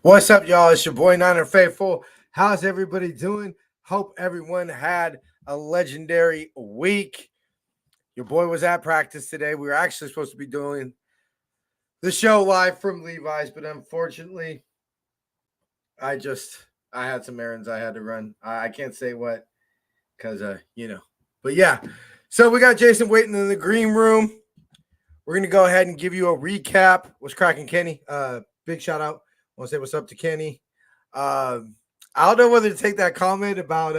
What's up, y'all? It's your boy Niner Faithful. How's everybody doing? Hope everyone had a legendary week. Your boy was at practice today. We were actually supposed to be doing the show live from Levi's, but unfortunately, I had some errands I had to run. I can't say what because But yeah, so we got Jason waiting in the green room. We're gonna go ahead and give you a recap. What's cracking, Kenny? Big shout out. I want to say what's up to Kenny. I don't know whether to take that comment about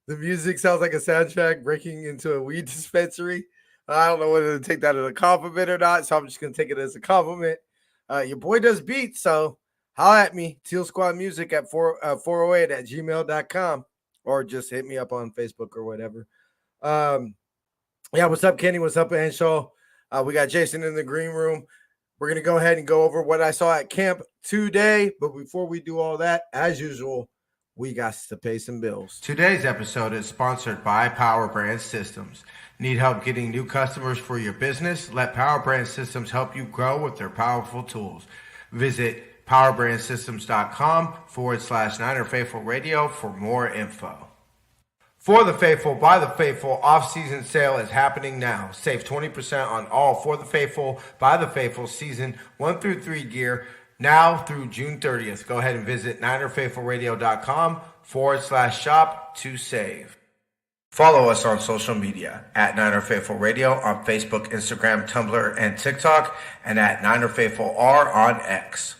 the music sounds like a soundtrack breaking into a weed dispensary. I don't know whether to take that as a compliment or not, so I'm just gonna take it as a compliment. Your boy does beats, so holla at me, Teal Squad Music at 408 at gmail.com, or just hit me up on Facebook or whatever. Yeah, what's up, Kenny? What's up, Anshaw? We got Jason in the green room. We're going to go ahead and go over what I saw at camp today. But before we do all that, as usual, we got to pay some bills. Today's episode is sponsored by Power Brand Systems. Need help getting new customers for your business? Let Power Brand Systems help you grow with their powerful tools. Visit powerbrandsystems.com/Niner Faithful Radio for more info. For the Faithful, by the Faithful, off-season sale is happening now. Save 20% on all For the Faithful, by the Faithful season 1 through 3 gear now through June 30th. Go ahead and visit NinerFaithfulRadio.com/shop to save. Follow us on social media at Niner Faithful Radio on Facebook, Instagram, Tumblr, and TikTok, and at Niner Faithful R on X.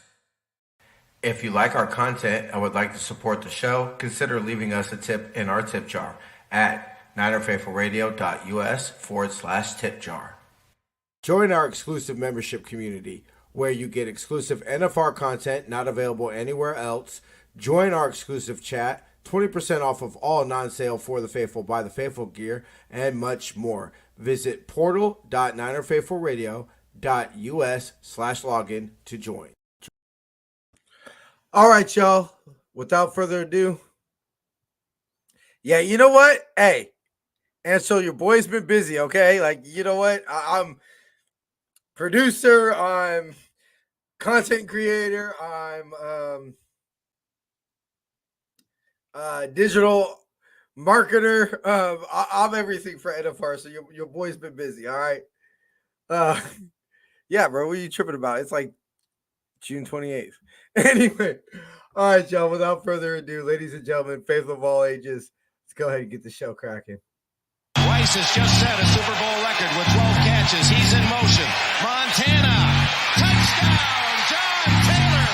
If you like our content and would like to support the show, consider leaving us a tip in our tip jar at NinerFaithfulRadio.us/tip jar. Join our exclusive membership community where you get exclusive NFR content not available anywhere else. Join our exclusive chat, 20% off of all non-sale For the Faithful, by the Faithful gear, and much more. Visit portal.ninerfaithfulradio.us/login to join. All right, y'all. Without further ado, yeah, you know what? Hey, and so your boy's been busy, okay? Like, you know what? I'm producer, I'm content creator, I'm digital marketer. I'm everything for NFR. So your boy's been busy, all right? Yeah, bro. What are you tripping about? It's like June 28th. Anyway, all right, y'all. Without further ado, ladies and gentlemen, faithful of all ages, let's go ahead and get the show cracking. Rice has just set a Super Bowl record with 12 catches. He's in motion. Montana, touchdown, John Taylor.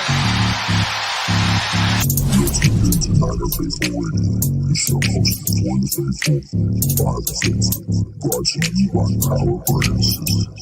You're tuned into Niner Faithful Radio, the show hosted for the faithful, by the faithful, brought to you by Power Brand Systems.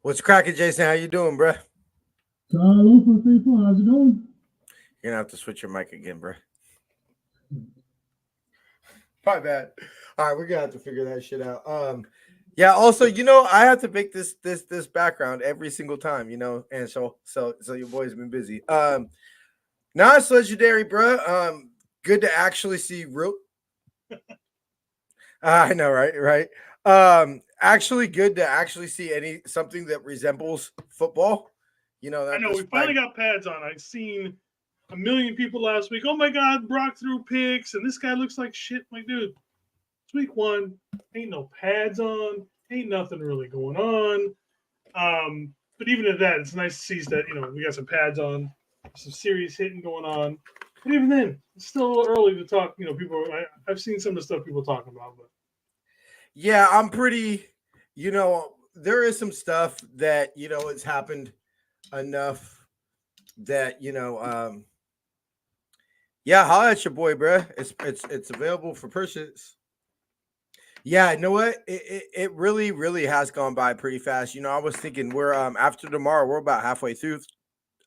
What's cracking, Jason? How you doing, bruh? Hello, for faithful. How's it going? You're gonna have to switch your mic again, bruh. My bad. All right, we're gonna have to figure that shit out. Yeah. Also, I have to make this background every single time, and so your boy's been busy. Now it's legendary, bruh. Good to actually see real. I know, right. Actually good to actually see something that resembles football. I know we finally got pads on. I've seen a million people last week. Oh my God, Brock threw picks, and this guy looks like shit. I'm like, dude, it's week 1. Ain't no pads on. Ain't nothing really going on. But even at that, it's nice to see that we got some pads on, some serious hitting going on. But even then, it's still a little early to talk. People. I've seen some of the stuff people talking about, but yeah, I'm pretty. There is some stuff that has happened enough that yeah, holla at your boy, bruh. It's available for purchase. Yeah, you know what? It really, really has gone by pretty fast. I was thinking we're after tomorrow, we're about halfway through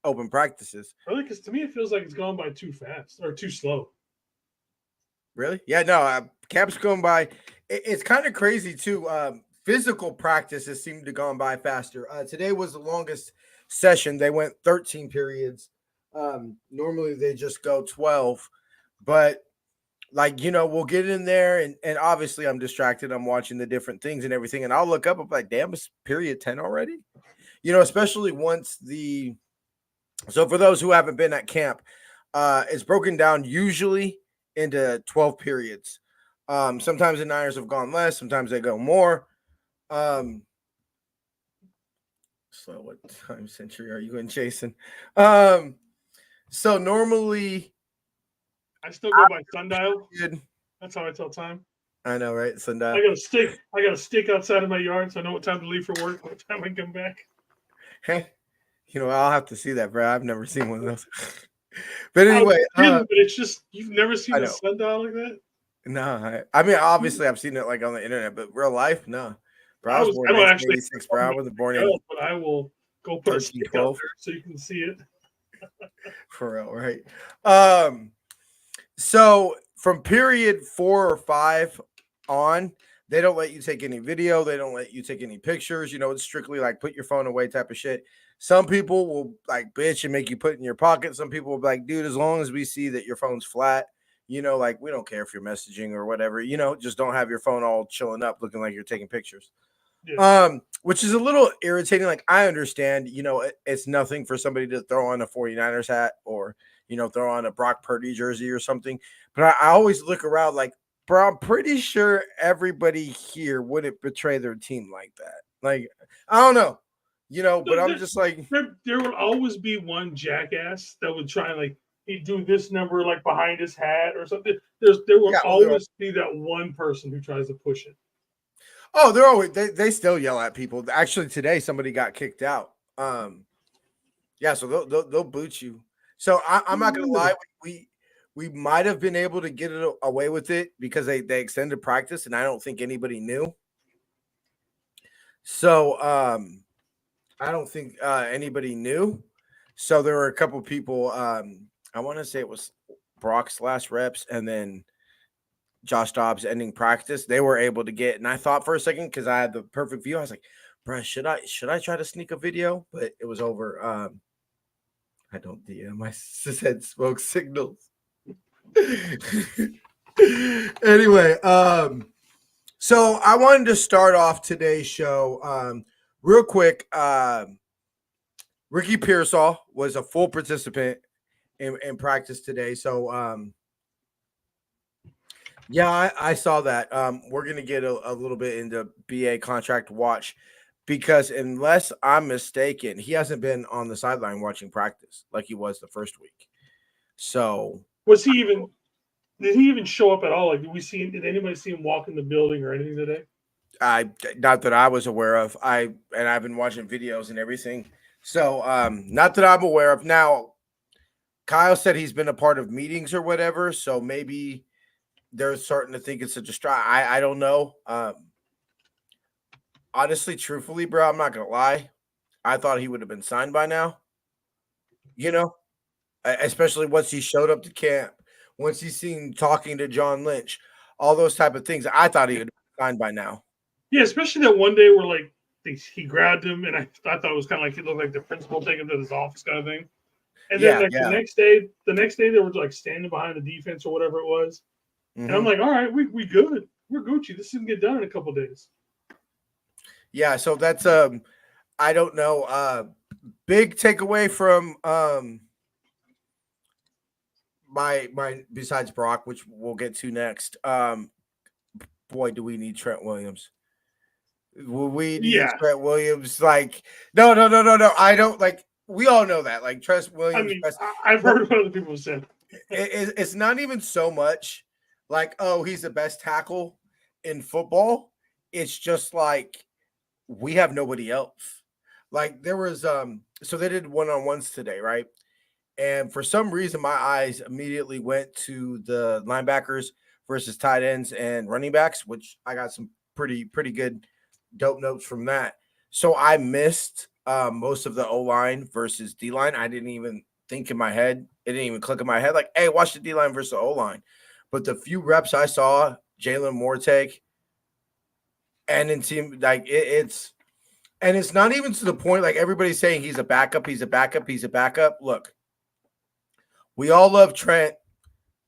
open practices. Really, because to me it feels like it's gone by too fast or too slow. Really? Yeah, no, camp's going by. It's kind of crazy too. Physical practices seem to gone by faster. Today was the longest session. They went 13 periods. Normally they just go 12, but like we'll get in there and obviously I'm distracted. I'm watching the different things and everything, and I'll look up. I'm like, damn, it's period 10 already. Especially once the so for those who haven't been at camp, it's broken down usually into 12 periods. Sometimes the Niners have gone less, sometimes they go more. So what time century are you in, Jason? So normally I still go by sundial. good. That's how I tell time. I know, right? Sundial. I got a stick outside of my yard, so I know what time to leave for work, what time I come back. Hey, I'll have to see that, bro. I've never seen one of those. But anyway, but it's just you've never seen I a know. sundial like that. No, I mean obviously I've seen it like on the internet, but real life, no. Bro, I was born I in don't actually 1986, bro. I wasn't born in but I will go put a 13, stick 12. out there so you can see it. For real, right? So from period 4 or 5 on, they don't let you take any video. They don't let you take any pictures. It's strictly like put your phone away type of shit. Some people will like bitch and make you put it in your pocket. Some people will be like, dude, as long as we see that your phone's flat, like we don't care if you're messaging or whatever, just don't have your phone all chilling up looking like you're taking pictures. Yeah. Which is a little irritating. Like I understand, it's nothing for somebody to throw on a 49ers hat or, throw on a Brock Purdy jersey or something. But I always look around like, bro, I'm pretty sure everybody here wouldn't betray their team like that. Like, I don't know, but I'm just like, there will always be one jackass that would try and like he'd do this number like behind his hat or something. There will always be that one person who tries to push it. Oh, they're always they still yell at people. Actually, today somebody got kicked out. Yeah, so they'll boot you. So I'm not gonna lie, we might have been able to get it away with it because they extended practice, and I don't think anybody knew. So I don't think anybody knew. So there were a couple people. I want to say it was Brock's last reps, and then Josh Dobbs ending practice. They were able to get, and I thought for a second because I had the perfect view. I was like, "Bro, should I try to sneak a video?" But it was over. I don't DM. I said smoke signals. Anyway, so I wanted to start off today's show real quick. Ricky Pearsall was a full participant in practice today. So yeah, I saw that. We're gonna get a little bit into BA contract watch because unless I'm mistaken, he hasn't been on the sideline watching practice like he was the first week. So did he even show up at all? Like did anybody see him walk in the building or anything today? Not that I was aware of. I've been watching videos and everything. So not that I'm aware of. Now, Kyle said he's been a part of meetings or whatever, so maybe they're starting to think it's a distract. I don't know. Honestly, truthfully, bro, I'm not gonna lie. I thought he would have been signed by now. Especially once he showed up to camp, once he's seen talking to John Lynch, all those type of things. I thought he would have been signed by now. Yeah, especially that one day where like he grabbed him, and I thought it was kind of like he looked like the principal taking him to his office kind of thing. And then the next day they were like standing behind the defense or whatever it was. Mm-hmm. And I'm like, all right, we good. We're Gucci. This can get done in a couple of days. Yeah, so that's I don't know. Big takeaway from my besides Brock, which we'll get to next. Boy, do we need Trent Williams. We need Trent Williams. Like, no. I don't like. We all know that. Like, Trent Williams. I mean, I've heard what other people have said. It's not even so much like, oh, he's the best tackle in football. It's just like we have nobody else. Like there was so they did one-on-ones today, right? And for some reason, my eyes immediately went to the linebackers versus tight ends and running backs, which I got some pretty good dope notes from that. So I missed most of the O-line versus D-line. I didn't even think in my head. It didn't even click in my head like, hey, watch the D-line versus the O-line. But the few reps I saw Jalen Moore take, and in team like it's not even to the point like everybody's saying he's a backup. Look, we all love Trent.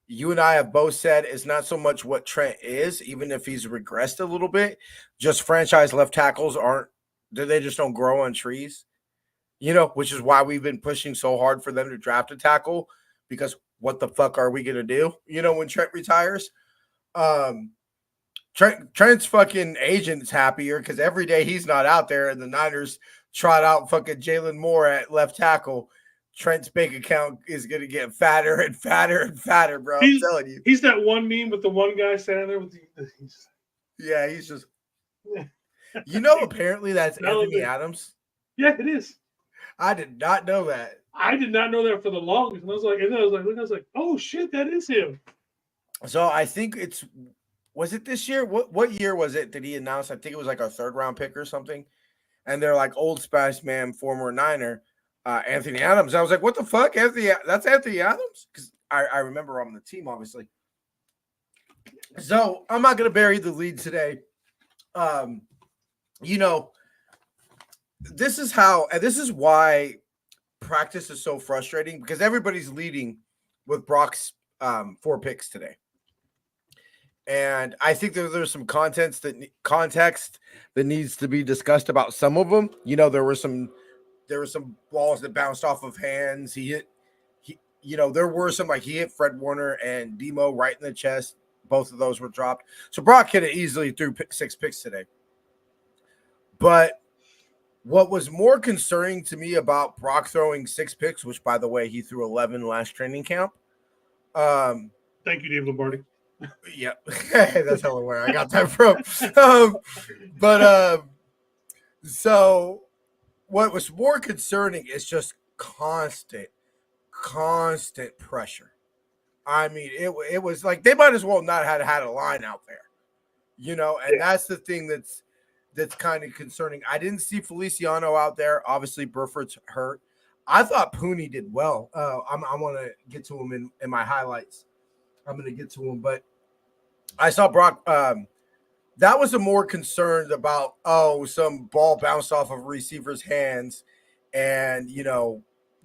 You and I have both said it's not so much what Trent is, even if he's regressed a little bit. Just franchise left tackles they just don't grow on trees, which is why we've been pushing so hard for them to draft a tackle, because what the fuck are we going to do, when Trent retires? Trent's fucking agent's happier because every day he's not out there and the Niners trot out fucking Jalen Moore at left tackle. Trent's bank account is going to get fatter and fatter and fatter, bro. I'm telling you. He's that one meme with the one guy standing there with yeah, he's just apparently that's Anthony Adams. Yeah, it is. I did not know that. I did not know that for the longest. And I was like, oh shit, that is him. So I think was it this year? What year was it that he announced? I think it was like our 3rd round pick or something. And they're like, Old Spice man, former Niner, Anthony Adams. I was like, what the fuck? That's Anthony Adams? Because I remember on the team, obviously. So I'm not going to bury the lead today. This is why practice is so frustrating, because everybody's leading with Brock's 4 picks today. And I think there's some context that needs to be discussed about some of them. There were some balls that bounced off of hands. There were some, like, he hit Fred Warner and Demo right in the chest. Both of those were dropped. So Brock hit it easily through 6 picks today. But what was more concerning to me about Brock throwing 6 picks, which, by the way, he threw 11 last training camp. Thank you, Dave Lombardi. Yeah, that's hella where I got that from. So what was more concerning is just constant pressure. I mean, it was like they might as well not have had a line out there, and that's the thing that's kind of concerning. I didn't see Feliciano out there. Obviously, Burford's hurt. I thought Pooney did well. I want to get to him in my highlights. I'm going to get to him, but I saw Brock. That was a more concerned about, some ball bounced off of a receiver's hands and,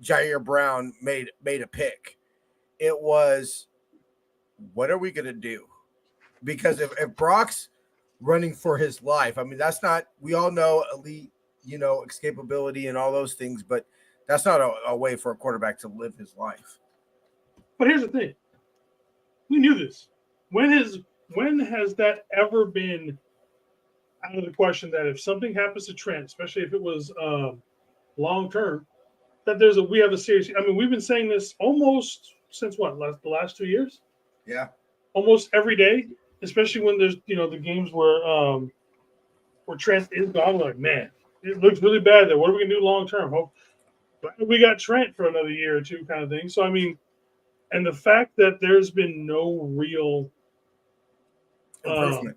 Jair Brown made a pick. It was, what are we going to do? Because if Brock's running for his life, I mean, that's not, we all know elite, escapability and all those things, but that's not a way for a quarterback to live his life. But here's the thing. We knew this. When has that ever been out of the question that if something happens to Trent, especially if it was long term, that we have a serious. I mean, we've been saying this almost since the last 2 years. Yeah, almost every day, especially when there's the games where Trent is gone. We're like, man, it looks really bad there. What are we gonna do long term? Hope we got Trent for another year or two, kind of thing. So I mean. And the fact that there's been no real improvement.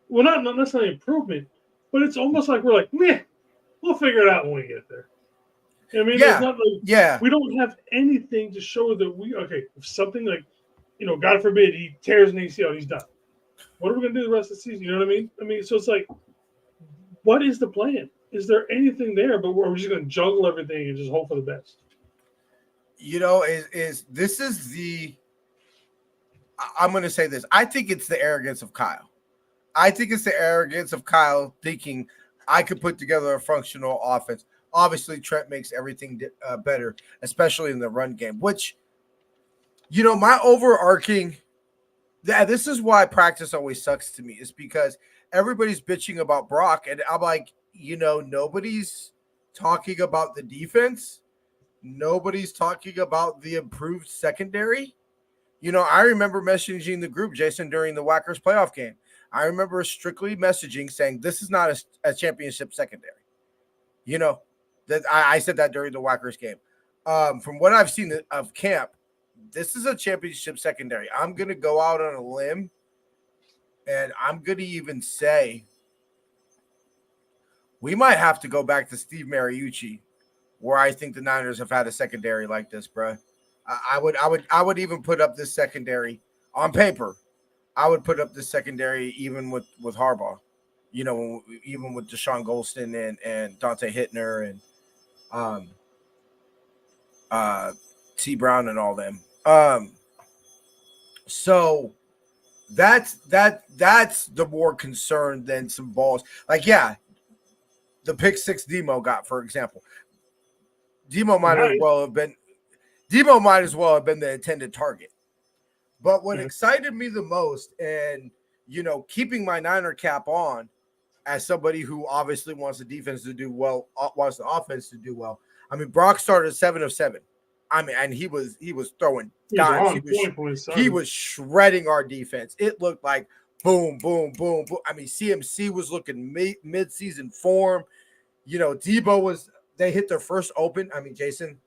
Not necessarily improvement, but it's almost like we're like, meh, we'll figure it out when we get there. I mean, it's not like we don't have anything to show that if something like, God forbid he tears an ACL, he's done. What are we gonna do the rest of the season? You know what I mean? I mean, so it's like, what is the plan? Is there anything there? But we're just gonna juggle everything and just hope for the best. I'm going to say this. I think it's the arrogance of Kyle. I think it's the arrogance of Kyle thinking I could put together a functional offense. Obviously, Trent makes everything better, especially in the run game, which, my overarching, this is why practice always sucks to me, is because everybody's bitching about Brock. And I'm like, nobody's talking about the defense. Nobody's talking about the improved secondary. I remember messaging the group, Jason, during the Whackers playoff game. I remember strictly messaging saying this is not a championship secondary. That I said that during the Whackers game. From what I've seen of camp, this is a championship secondary. I'm going to go out on a limb And I'm going to even say we might have to go back to Steve Mariucci, where I think the Niners have had a secondary like this, bro. I would even put up this secondary on paper. I would put up this secondary even with Harbaugh, even with Deshaun Golston and Dante Hittner and um T Brown and all them. So that's the more concern than some balls. Like, yeah, the pick six Demo got, for example. Demo might as well have been the intended target. But what excited me the most, and keeping my Niner cap on as somebody who obviously wants the defense to do well, wants the offense to do well. I mean, Brock started 7 of 7. I mean, and he was throwing dimes. He was shredding our defense. It looked like boom, boom, boom, boom. I mean, CMC was looking mid-season form. Debo they hit their first open. I mean, Jason,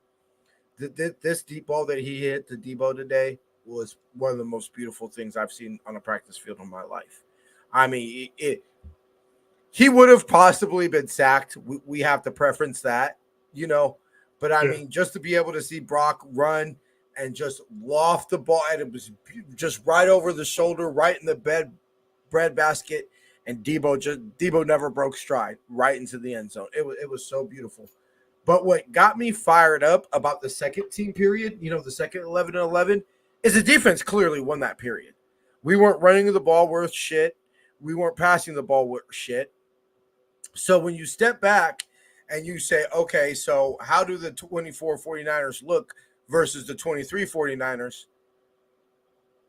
this deep ball that he hit to Debo today was one of the most beautiful things I've seen on a practice field in my life. I mean, he would have possibly been sacked. We have to preference that, But, I mean, just to be able to see Brock run and just loft the ball, and it was just right over the shoulder, right in the bread basket, and Debo never broke stride right into the end zone. It was so beautiful. But what got me fired up about the second team period, the second 11-11, is the defense clearly won that period. We weren't running the ball worth shit. We weren't passing the ball worth shit. So when you step back and you say, okay, so how do the 24 49ers look versus the 23 49ers?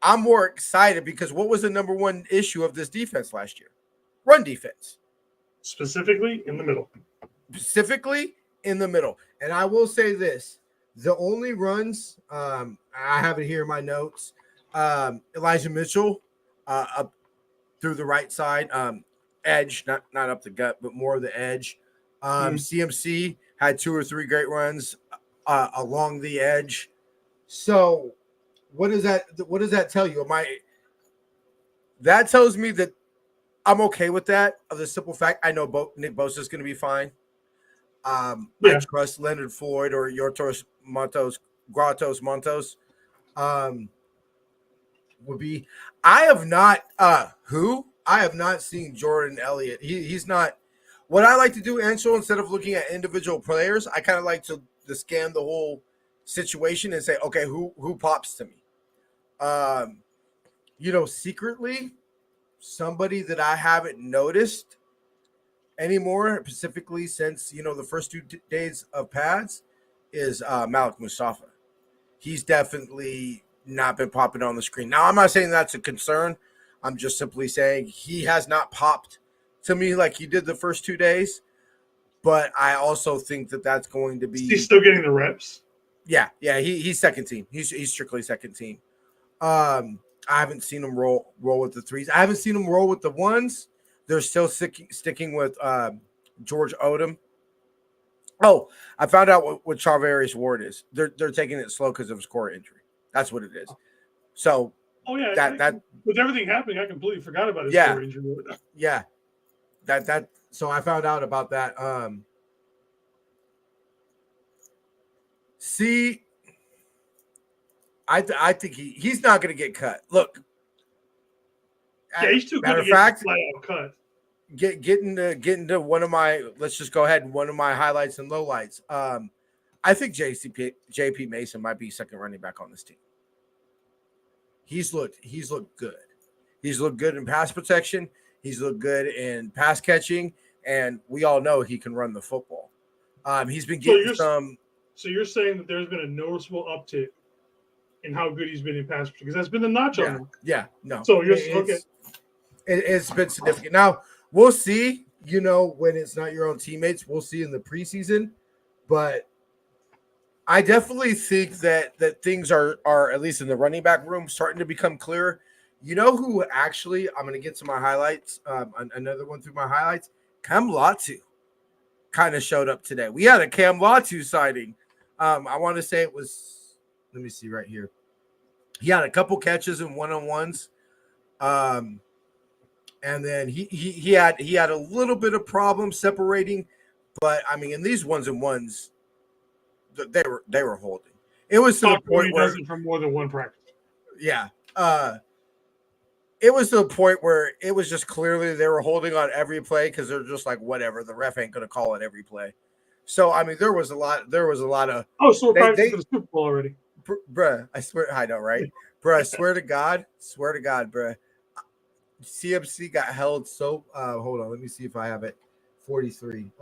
I'm more excited because what was the number one issue of this defense last year? Run defense. Specifically in the middle. And I will say this. The only runs, I have it here in my notes, Elijah Mitchell up through the right side, edge, not up the gut, but more of the edge. CMC had 2 or 3 great runs along the edge. So what does that tell you? That tells me that I'm okay with that, of the simple fact I know Nick Bosa is going to be fine. I trust Leonard Floyd or Gratos Montos would be. I have not seen Jordan Elliott. He's not. What I like to do, Ansel, instead of looking at individual players, I kind of like to scan the whole situation and say, okay, who pops to me? Secretly, somebody that I haven't noticed anymore, specifically since the first 2 days of pads, is Malik Mustafa. He's definitely not been popping on the screen. Now, I'm not saying that's a concern. I'm just simply saying he has not popped to me like he did the first 2 days. But I also think that that's going to be. He's still getting the reps. Yeah. He's second team. He's strictly second team. I haven't seen him roll with the 3s. I haven't seen him roll with the 1s. They're still sticking with George Odom. Oh, I found out what Charvarius Ward is. They're taking it slow because of his core injury. That's what it is. So, that with everything happening, I completely forgot about his core injury. Yeah, that. So I found out about that. I think he's not going to get cut. Look. Yeah, he's too good to get flat out cut. Getting to one of my, let's just go ahead and one of my highlights and lowlights. I think JP Mason might be second running back on this team. He's looked good. He's looked good in pass protection. He's looked good in pass catching, and we all know he can run the football. He's been getting some. So you're saying that there's been a noticeable uptick in how good he's been in pass protection, because that's been the notch on him. Yeah, no. So you're okay. It's been significant. Now, we'll see, when it's not your own teammates. We'll see in the preseason. But I definitely think that things are at least in the running back room, starting to become clearer. You know who actually, I'm going to get to my highlights, another one through my highlights. Cam Latu kind of showed up today. We had a Cam Latu sighting. I want to say it was, let me see right here. He had a couple catches and one-on-ones. and then he had a little bit of problem separating, but I mean, in these 1-on-1s, they were holding. It was to the point he where does it for more than one practice. yeah, it was to the point where it was just clearly they were holding on every play because they're just like, whatever, the ref ain't gonna call it every play. So I mean, there was a lot of So we're practicing for the Super Bowl already. bruh. I swear, I know, right, bruh. I swear to God, bruh. CMC got held so. Hold on, let me see if I have it. 43.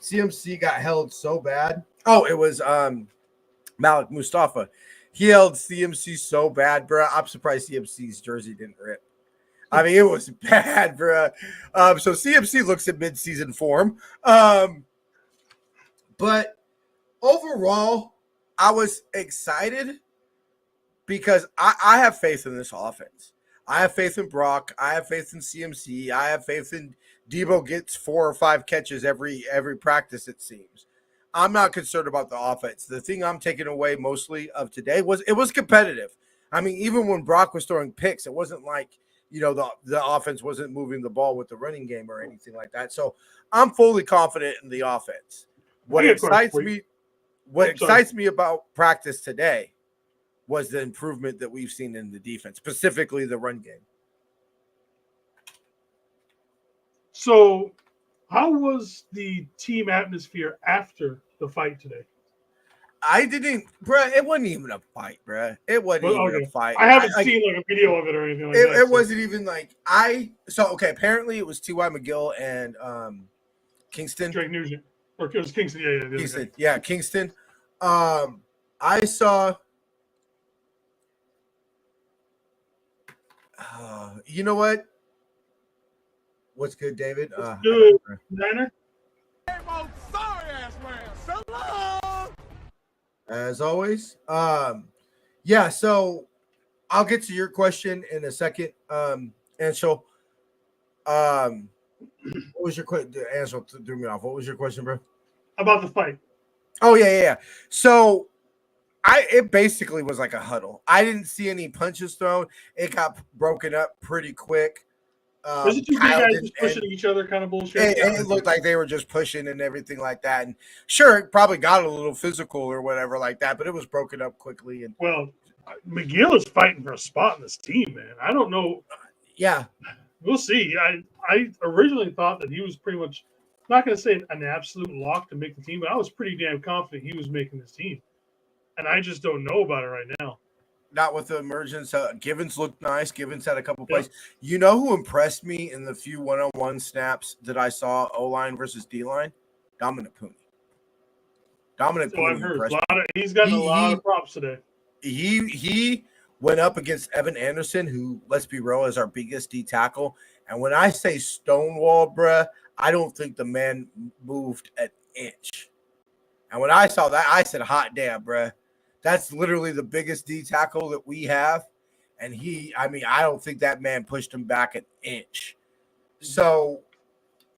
CMC got held so bad. Oh, it was Malik Mustafa. He held CMC so bad, bro. I'm surprised CMC's jersey didn't rip. I mean, it was bad, bro. So CMC looks at midseason form. But overall, I was excited because I have faith in this offense. I have faith in Brock. I have faith in CMC. I have faith in Debo gets 4 or 5 catches every practice, it seems. I'm not concerned about the offense. The thing I'm taking away mostly of today was it was competitive. I mean, even when Brock was throwing picks, it wasn't like, the offense wasn't moving the ball with the running game or anything like that. So I'm fully confident in the offense. What excites me about practice today was the improvement that we've seen in the defense, specifically the run game. So how was the team atmosphere after the fight today? It wasn't even a fight, bruh. It wasn't even a fight. I haven't seen like a video of it or anything like that. It wasn't even like apparently it was T.Y. McGill and Kingston. Drake Nugent. Or it was Kingston, yeah. Kingston. Yeah, Kingston. I saw you know what? What's good, David? Good, Niner. As always. Yeah, so I'll get to your question in a second. Anshel. What was your question? Anshel threw me off. What was your question, bro? About the fight. Oh, yeah. So it basically was like a huddle. I didn't see any punches thrown. It got broken up pretty quick. Was it two big guys just pushing each other kind of bullshit? It looked like they were just pushing and everything like that. And sure, it probably got a little physical or whatever like that, but it was broken up quickly. And well, McGill is fighting for a spot in this team, man. I don't know. Yeah. We'll see. I originally thought that he was pretty much, not going to say an absolute lock to make the team, but I was pretty damn confident he was making this team. And I just don't know about it right now. Not with the emergence. Givens looked nice. Givens had a couple plays. You know who impressed me in the few one-on-one snaps that I saw O-line versus D-line? Dominic Pooney. I've heard. He's gotten a lot of props today. He went up against Evan Anderson, who, let's be real, is our biggest D tackle. And when I say stonewall, bruh, I don't think the man moved an inch. And when I saw that, I said, hot damn, bruh. That's literally the biggest D tackle that we have. And I don't think that man pushed him back an inch. So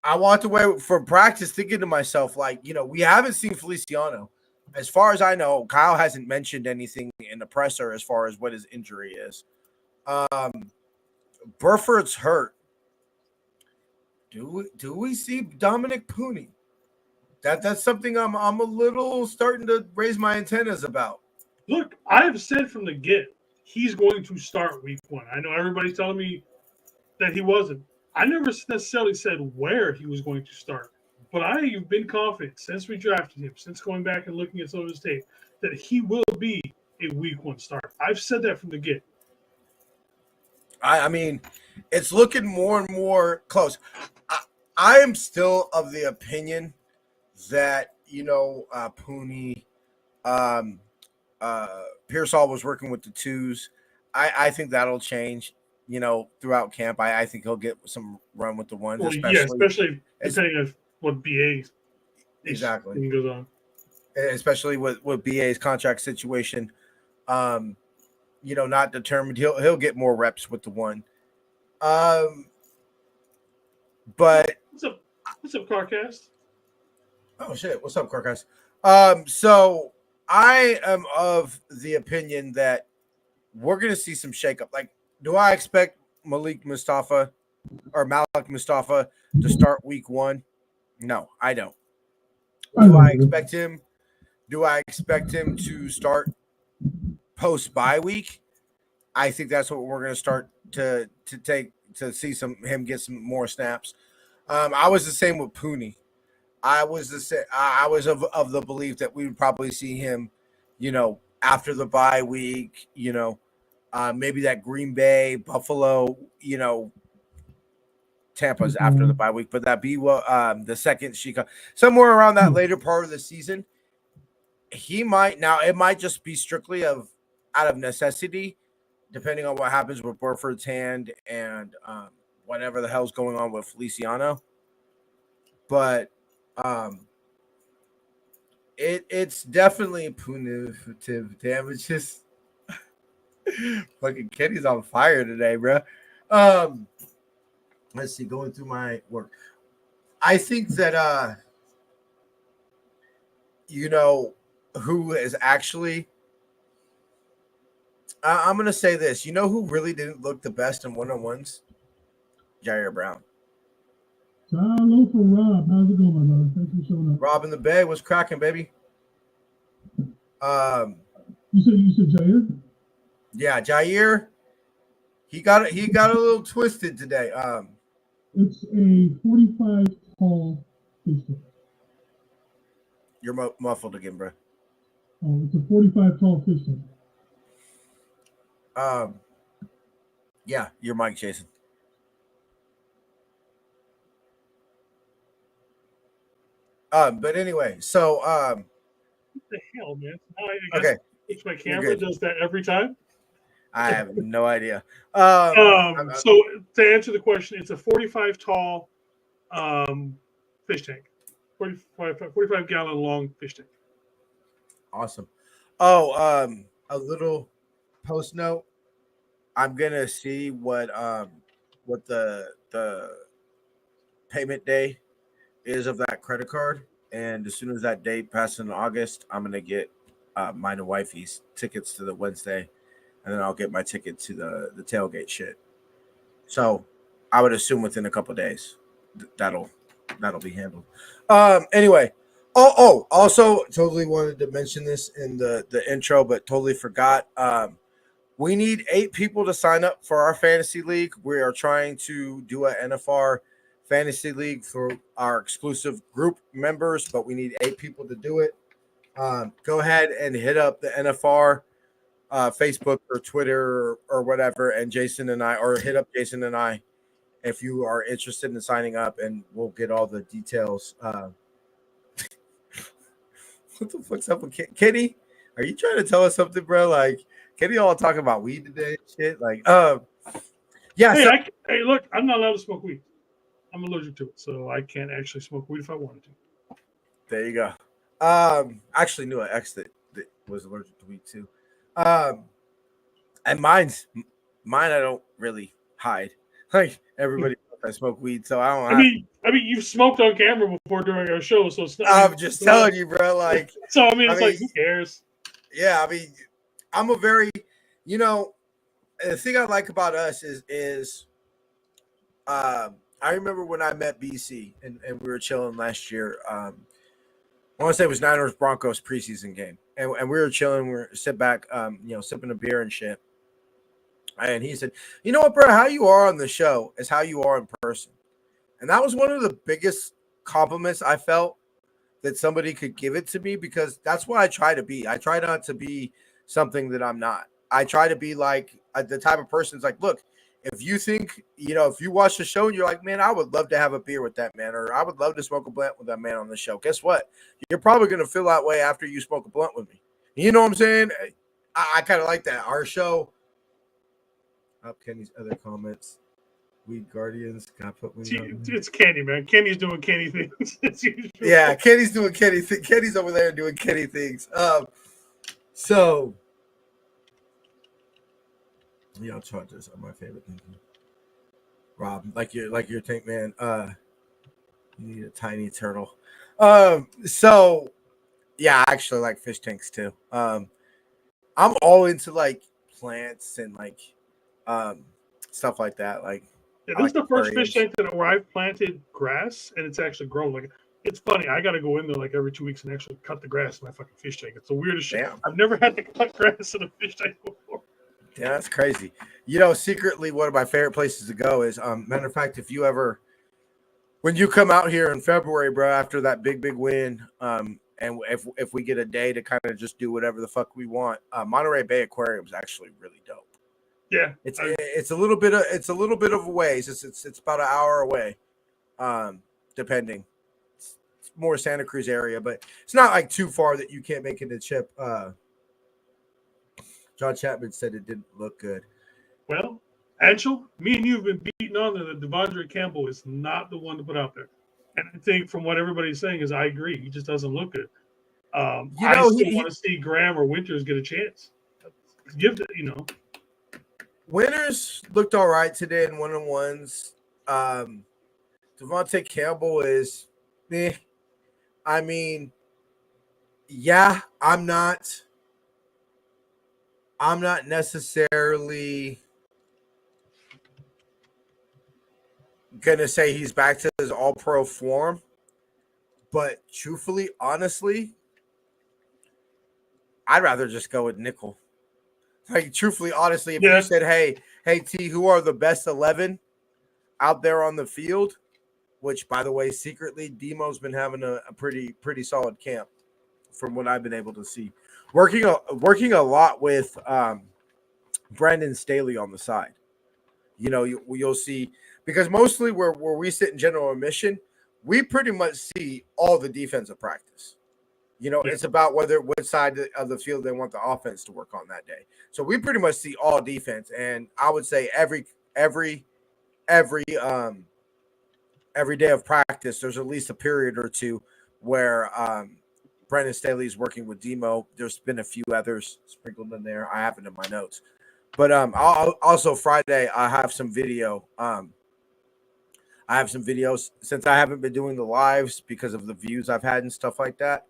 I walked away from practice thinking to myself, we haven't seen Feliciano. As far as I know, Kyle hasn't mentioned anything in the presser as far as what his injury is. Burford's hurt. Do we see Dominic Pooney? That's something I'm a little starting to raise my antennas about. Look, I have said from the get, he's going to start week 1. I know everybody's telling me that he wasn't. I never necessarily said where he was going to start, but I have been confident since we drafted him, since going back and looking at some of his tape, that he will be a week 1 start. I've said that from the get. I mean, it's looking more and more close. I am still of the opinion that, Pooney, Pearsall was working with the twos. I think that'll change, throughout camp. I think he'll get some run with the ones. Well, especially depending on what BA exactly goes on. Especially with BA's contract situation. Not determined. He'll get more reps with the one. But what's up, Carcast? Oh shit! What's up, Carcast? So I am of the opinion that we're gonna see some shakeup. Like, do I expect Malik Mustafa or Malik Mustafa to start week 1? No, I don't. Do I expect him? Do I expect him to start post bye week? I think that's what we're going to start to see him get some more snaps. I was the same with Pooney. I was of the belief that we would probably see him, after the bye week, maybe that Green Bay, Buffalo, Tampa's after the bye week, but that be the second somewhere around that later part of the season, he might. Now it might just be strictly out of necessity, depending on what happens with Burford's hand and whatever the hell's going on with Feliciano. But it's definitely punitive damages. Fucking Kenny's on fire today, bro. Let's see, going through my work. I think that who is actually I'm gonna say this. You know who really didn't look the best in one-on-ones? Jair Brown. Hello for Rob. How's it going, my brother? Thanks for showing up. Rob in the Bay was cracking, baby. You said Jair? Yeah, Jair. He got a little twisted today. It's a 45 tall fish. You're muffled again, bro. Oh, it's a 45 tall fish. Yeah, your mic, Jason. But anyway, so What the hell, man? I guess okay, it's my camera does that every time. I have no idea. So to answer the question, it's a 45 tall fish tank, 45 gallon long fish tank. Awesome. Oh, a little post note. I'm gonna see what the payment day is of that credit card, and as soon as that date passes in August, I'm gonna get mine and wifey's tickets to the Wednesday, and then I'll get my ticket to the tailgate shit. So I would assume within a couple days that'll be handled. Anyway. Oh, also totally wanted to mention this in the intro, but totally forgot. We need 8 people to sign up for our fantasy league. We are trying to do an NFR fantasy league for our exclusive group members, but we need 8 people to do it. Go ahead and hit up the NFR Facebook or Twitter or whatever, and Jason and I, or hit up Jason and I if you are interested in signing up, and we'll get all the details. What the fuck's up with Kenny? Are you trying to tell us something, bro? Like, Kenny all talking about weed today and shit. Like, yeah. Hey, look, I'm not allowed to smoke weed. I'm allergic to it, so I can't actually smoke weed if I wanted to. There you go. I actually knew an ex that was allergic to weed too. And mine I don't really hide. Like everybody knows I smoke weed, so I don't. I mean, you've smoked on camera before during our show, so it's not. I'm just telling you, bro. Like, so I mean, like, who cares? Yeah, I mean, I'm a very, the thing I like about us is, I remember when I met BC and we were chilling last year. I want to say it was Niners Broncos preseason game, and we were chilling. We were sit back, sipping a beer and shit. And he said, "You know what, bro? How you are on the show is how you are in person." And that was one of the biggest compliments I felt that somebody could give it to me, because that's what I try to be. I try not to be something that I'm not. I try to be like the type of person that's like, look, if you think, if you watch the show and you're like, man, I would love to have a beer with that man, or I would love to smoke a blunt with that man on the show. Guess what? You're probably going to feel that way after you smoke a blunt with me. You know what I'm saying? I kind of like that. Our show. Up Kenny's other comments. Weed Guardians. Can I put weed on? It's Kenny, man. Kenny's doing Kenny things as usual. Yeah, Kenny's doing Kenny things. Kenny's over there doing Kenny things. So y'all chargers are my favorite thing. Rob, like your tank man. You need a tiny turtle. So yeah, I actually like fish tanks too. I'm all into like plants and like stuff like that. Like Yeah, I this is like the first fish aquariums. tank where I've planted grass and it's actually grown. Like, it's funny. I got to go in there like every 2 weeks and actually cut the grass in my fucking fish tank. It's the weirdest shit. Damn. I've never had to cut grass in a fish tank before. Yeah, that's crazy. Secretly, one of my favorite places to go is, matter of fact, when you come out here in February, bro, after that big win, and if we get a day to kind of just do whatever the fuck we want, Monterey Bay Aquarium is actually really dope. Yeah, It's a little bit of a ways. It's about an hour away, depending. It's more Santa Cruz area, but it's not like too far that you can't make it to Chip. John Chapman said it didn't look good. well, Anshel, me and you have been beating on that Devondre Campbell is not the one to put out there. And I think from what everybody's saying is I agree. He just doesn't look good. I still want to see Graham or Winters get a chance. Winters looked all right today in one-on-ones. Devontae Campbell is I mean, yeah, I'm not necessarily gonna say he's back to his all-pro form, but truthfully, honestly, I'd rather just go with nickel. Like, truthfully, honestly, if you said, hey T, who are the best 11 out there on the field? Which, by the way, secretly, Demo's been having a pretty solid camp from what I've been able to see. Working a lot with Brandon Staley on the side. You'll see, because mostly where we sit in general admission, we pretty much see all the defensive practice. It's about what side of the field they want the offense to work on that day. So we pretty much see all defense, and I would say every day of practice, there's at least a period or two where Brandon Staley is working with Demo. There's been a few others sprinkled in there. I have it in my notes. But also Friday, I have some video. I have some videos since I haven't been doing the lives because of the views I've had and stuff like that.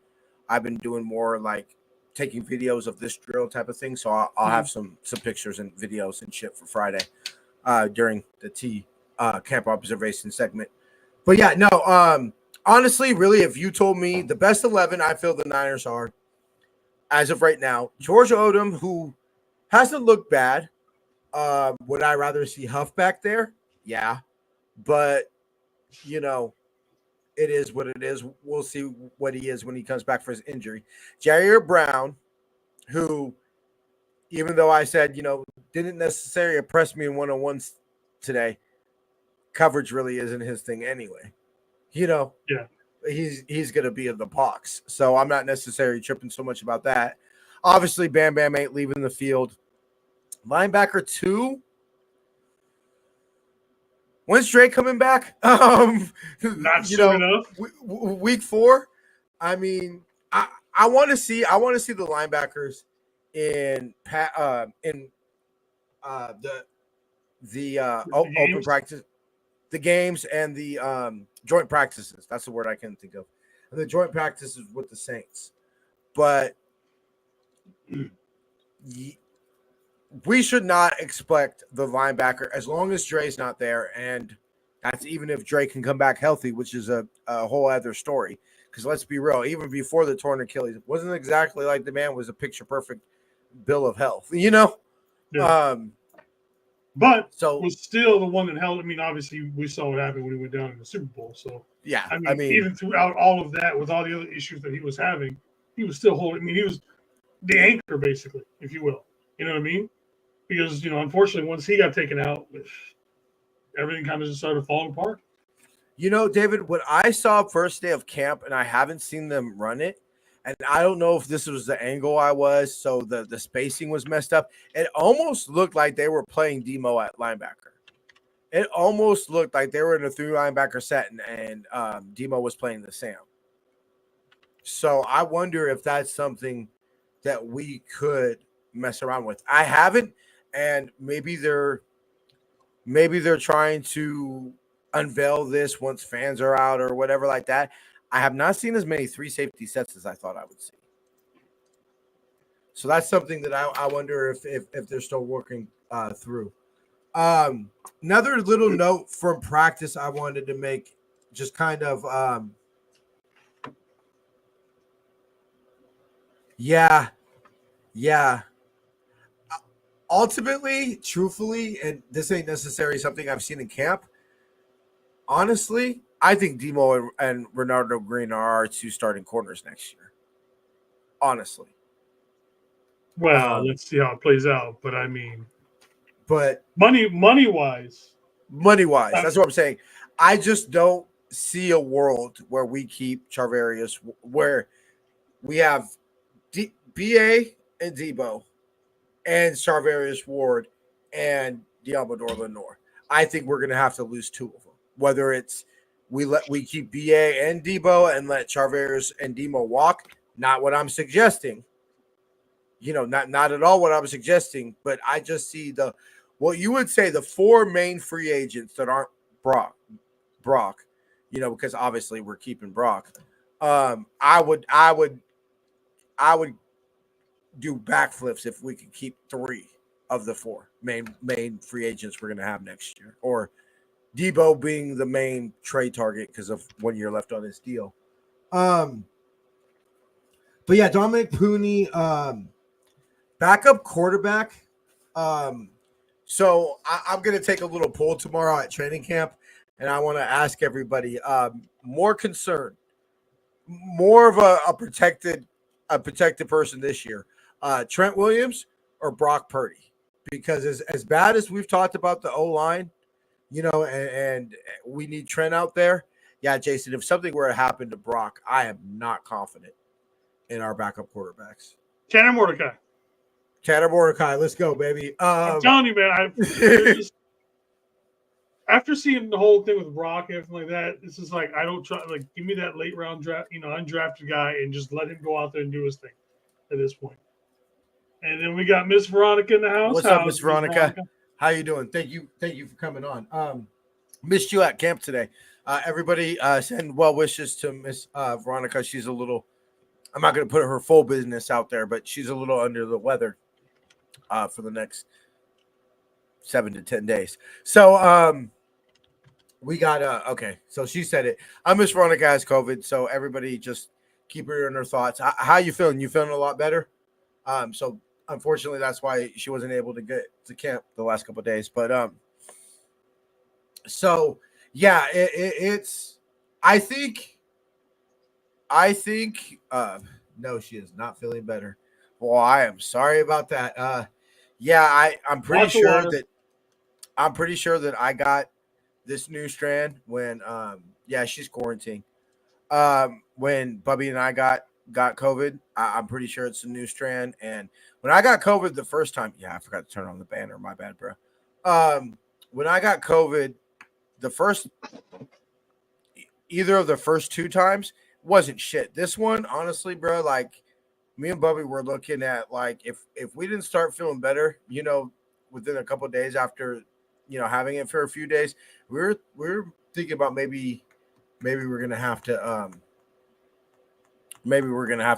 I've been doing more like taking videos of this drill type of thing. So I'll have some pictures and videos and shit for Friday during the camp observation segment. But yeah, no, honestly, really, if you told me the best 11, I feel the Niners are, as of right now, George Odom, who hasn't looked bad. Would I rather see Huff back there? Yeah. But, it is what it is. We'll see what he is when he comes back for his injury. Jair Brown, who, even though I said, didn't necessarily impress me in one-on-ones today, coverage really isn't his thing anyway. Yeah. He's going to be in the box. So I'm not necessarily tripping so much about that. Obviously, Bam Bam ain't leaving the field. Linebacker 2. When's Dre coming back? Not soon enough. Week 4. I mean, I want to see the linebackers in the open practice, the games, and the joint practices. That's the word I can think of. And the joint practices with the Saints. But we should not expect the linebacker, as long as Dre's not there, and that's even if Dre can come back healthy, which is a whole other story. Because let's be real, even before the torn Achilles, it wasn't exactly like the man was a picture-perfect bill of health, Yeah. But so was still the one that held. I mean, obviously, we saw what happened when he went down in the Super Bowl. So yeah, I mean, even throughout all of that, with all the other issues that he was having, he was still holding. I mean, he was the anchor, basically, if you will. You know what I mean? Because unfortunately, once he got taken out, everything kind of just started falling apart. David, what I saw first day of camp, and I haven't seen them run it, and I don't know if this was the angle I was, so the spacing was messed up. It almost looked like they were playing Demo at linebacker. It almost looked like they were in a 3 linebacker set, and Demo was playing the Sam. So I wonder if that's something that we could mess around with. I haven't, and maybe they're trying to unveil this once fans are out or whatever like that. I have not seen as many 3 safety sets as I thought I would see. So that's something that I wonder if they're still working through. Another little note from practice I wanted to make, just kind of, yeah. Ultimately, truthfully, and this ain't necessarily something I've seen in camp. Honestly, I think Demo and Ronaldo Green are our 2 starting corners next year. Honestly. Well, let's see how it plays out. But I mean, but money wise, that's what I'm saying. I just don't see a world where we keep Charvarius, where we have BA and Debo and Charvarius Ward and Diamador Lenore. I think we're going to have to lose 2 of them. Whether it's we keep BA and Debo and let Charvarius and Demo walk, not what I'm suggesting. Not at all what I'm suggesting, but I just see what you would say the 4 main free agents that aren't Brock, because obviously we're keeping Brock. I would do backflips if we could keep 3 of the 4 main free agents we're going to have next year, or Debo being the main trade target because of 1 year left on his deal. But yeah, Dominic Pooney, backup quarterback. So I'm going to take a little poll tomorrow at training camp, and I want to ask everybody more concern, more of a protected person this year, Trent Williams or Brock Purdy, because as bad as we've talked about the O-line, and we need Trent out there. Yeah, Jason, if something were to happen to Brock, I am not confident in our backup quarterbacks. Tanner Mordecai, let's go, baby. I'm telling you, man. After seeing the whole thing with Brock and everything like that, it's just like I don't try. Like, give me that late round draft, undrafted guy, and just let him go out there and do his thing. At this point, and then we got Miss Veronica in the house. What's up, Miss Veronica? How you doing? Thank you for coming on. Missed you at camp today. Everybody send well wishes to Miss Veronica. She's a little. I'm not going to put her full business out there, but she's a little under the weather for the next 7 to 10 days. So we got okay. So she said it. Miss Veronica has COVID, so everybody just keep her in her thoughts. How you feeling? You feeling a lot better? So unfortunately, that's why she wasn't able to get to camp the last couple of days. But so yeah, it's. I think. No, she is not feeling better. Well, I am sorry about that. Yeah, I'm pretty sure that I got this new strand when she's quarantined. When Bubby and I got COVID, I'm pretty sure it's a new strand. And when I got COVID the first time, I forgot to turn on the banner. My bad, bro. When I got COVID, either of the first 2 times wasn't shit. This one, honestly, bro, like me and Bubby were looking at like if we didn't start feeling better, within a couple of days after, having it for a few days, we were thinking about maybe we're gonna have to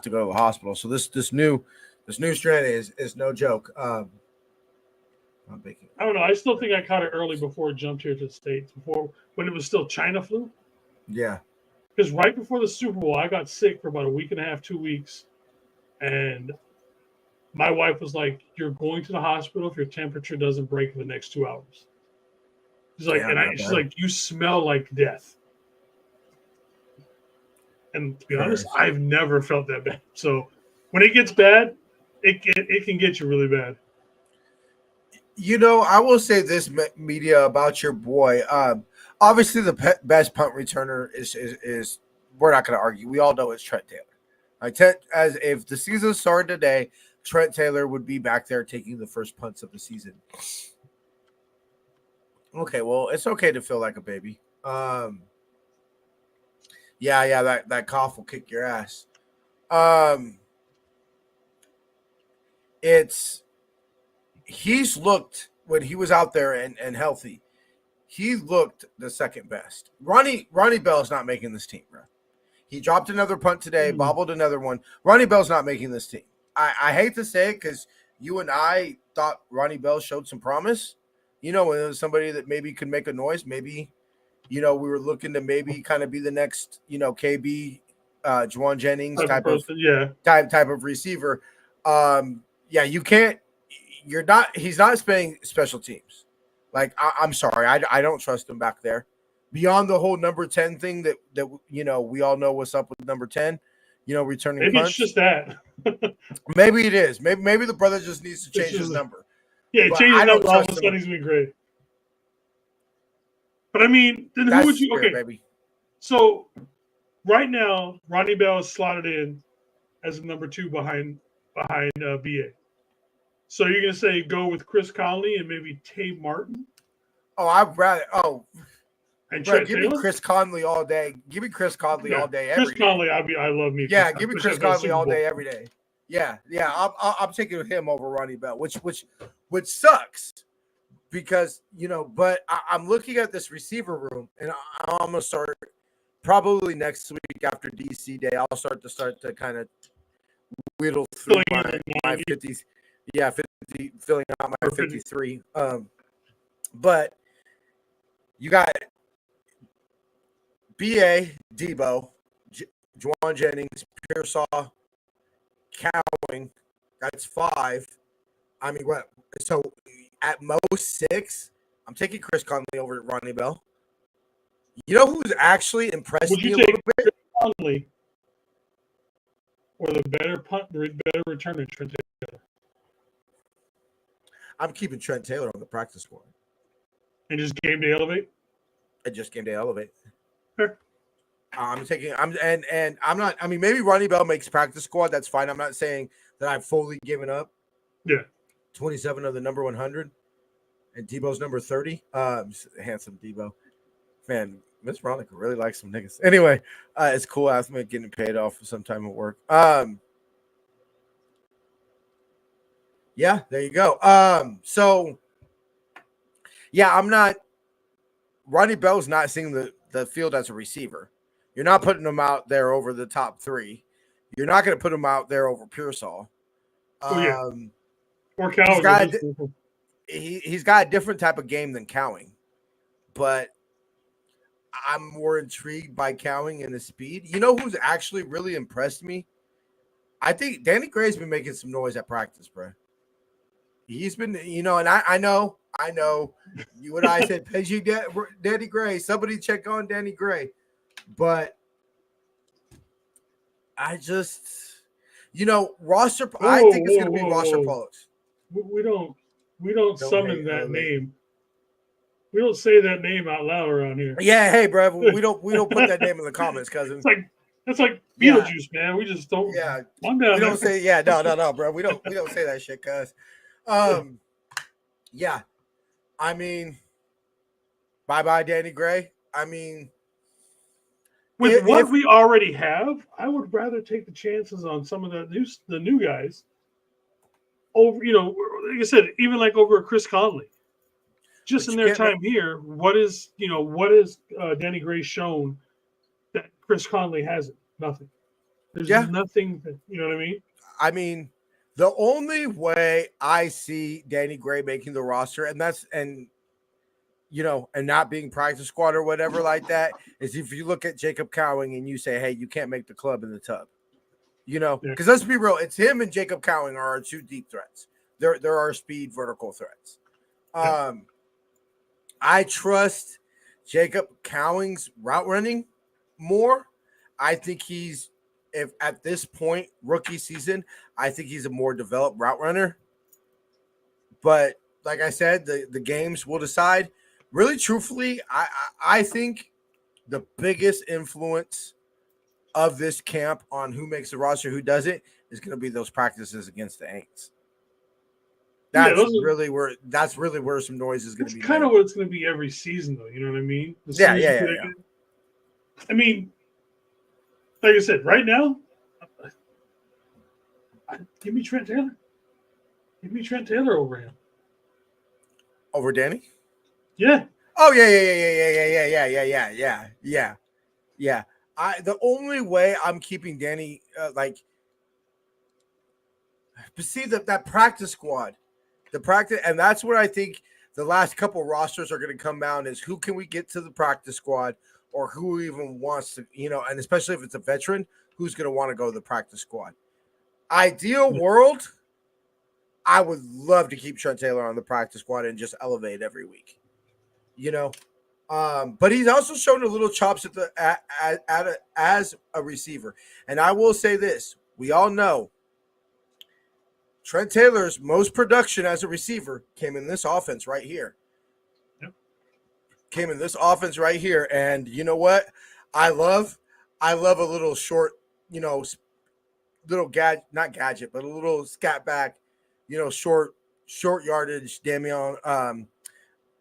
go to the hospital. So this new strand is no joke. I'm baking. I don't know. I still think I caught it early before it jumped here to the States, before when it was still China flu. Yeah. Because right before the Super Bowl, I got sick for about a week and a half, 2 weeks. And my wife was like, "You're going to the hospital if your temperature doesn't break in the next 2 hours." She's like, she's like, "You smell like death." And to be honest, I've never felt that bad. So when it gets bad, it can get you really bad. I will say this, media, about your boy. Obviously, the best punt returner is we're not going to argue. We all know it's Trent Taylor. As if the season started today, Trent Taylor would be back there taking the first punts of the season. Okay, well, it's okay to feel like a baby. That cough will kick your ass. He's looked when he was out there and healthy. He looked the second best. Ronnie Bell is not making this team, bro. He dropped another punt today, bobbled another one. Ronnie Bell's not making this team. I hate to say it because you and I thought Ronnie Bell showed some promise. somebody that maybe could make a noise. Maybe, we were looking to maybe kind of be the next, KB, Juwan Jennings type of receiver. You can't. He's not playing special teams. Like I'm sorry, I don't trust him back there. Beyond the whole number 10 thing that we all know what's up with number 10. Returning maybe punts. It's just that. Maybe it is. Maybe the brother just needs to change his number. Yeah, change his number. All of a sudden, he's gonna be great. But I mean, then who would you? Okay, baby. So right now, Ronnie Bell is slotted in as a number 2 behind BA. So you're gonna say go with Chris Conley and maybe Tay Martin? Oh, I'd rather. Oh. And Bro, give me Chris Conley all day. Give me Chris Conley all day. Chris Conley, I love me. Yeah, give me Chris Conley all day, every day. Yeah. I'm taking him over Ronnie Bell, which sucks because But I'm looking at this receiver room, and I'm gonna start probably next week after DC Day. I'll start to kind of whittle through my 50s. Yeah, 50, filling out my 53. But you got BA, Debo, Juwan Jennings, Pearsall, Cowing. That's 5. I mean, what? So at most 6. I'm taking Chris Conley over Ronnie Bell. You know who's actually impressed me a little bit? Chris Conley or the better returner, Trent Taylor? I'm keeping Trent Taylor on the practice squad. And just game day elevate? Sure. I'm not. I mean, maybe Ronnie Bell makes practice squad. That's fine. I'm not saying that I've fully given up. Yeah. 27 of the number 100, and Debo's number 30. Handsome Debo. Man, Miss Veronica really likes some niggas. Anyway, it's cool. I was getting paid off for some time at work. Yeah, there you go. So yeah, I'm not. Ronnie Bell's not seeing the field as a receiver. You're not putting him out there over the top 3. You're not going to put him out there over Pearsall. Or Cowing. He's got a different type of game than Cowing, but I'm more intrigued by Cowing and his speed. You know who's actually really impressed me? I think Danny Gray's been making some noise at practice, bro. He's been, and I know. You and I said, Peggy, Danny Gray. Somebody check on Danny Gray. But I just, roster. I think it's going to be roster politics. We don't summon that name. We don't say that name out loud around here. Yeah, hey, bro. We don't put that name in the comments, cousin. That's like Beetlejuice, man. We just don't. Yeah, I'm down. We don't say. Yeah, no, bro. We don't say that shit, cuz. Yeah. I mean, bye, Danny Gray. I mean, with what we already have, I would rather take the chances on some of the new guys over. Like I said, even like over Chris Conley. Just in their time here, what is Danny Gray shown that Chris Conley hasn't? Nothing. There's nothing. You know what I mean? I mean, the only way I see Danny Gray making the roster, and not being practice squad or whatever like that, is if you look at Jacob Cowing and you say, hey, you can't make the club in the tub. Because let's be real, it's him and Jacob Cowing are our 2 deep threats. There are speed vertical threats. I trust Jacob Cowing's route running more. I think if at this point, rookie season, I think he's a more developed route runner. But like I said, the games will decide. Really, truthfully, I think the biggest influence of this camp on who makes the roster, who doesn't, is going to be those practices against the Aints. That's really where some noise is going to be. That's kind of what it's going to be every season, though. You know what I mean? Yeah. I mean, like I said, right now, give me Trent Taylor. Give me Trent Taylor over him. Over Danny? Yeah. Oh yeah. The only way I'm keeping Danny but see that practice squad, and that's where I think the last couple rosters are going to come down is who can we get to the practice squad, or who even wants to, and especially if it's a veteran, who's going to want to go to the practice squad. Ideal world, I would love to keep Trent Taylor on the practice squad and just elevate every week, But he's also shown a little chops as a receiver. And I will say this: we all know Trent Taylor's most production as a receiver came in this offense right here. Yep. Came in this offense right here, and you know what? I love a little short, little not gadget, but a little scat back, short yardage,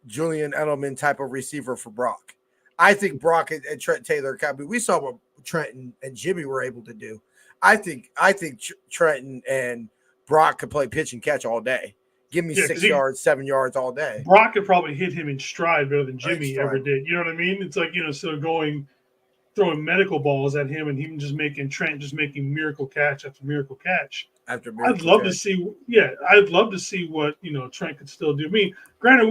Julian Edelman type of receiver for Brock. I think Brock and Trent Taylor, we saw what Trent and Jimmy were able to do. I think Trent and Brock could play pitch and catch all day. Give me 6 yards, 7 yards all day. Brock could probably hit him in stride better than Jimmy ever did. You know what I mean? It's like, instead of throwing medical balls at him and him Trent just making miracle catch after miracle catch. I'd love to see what, Trent could still do. I mean, granted,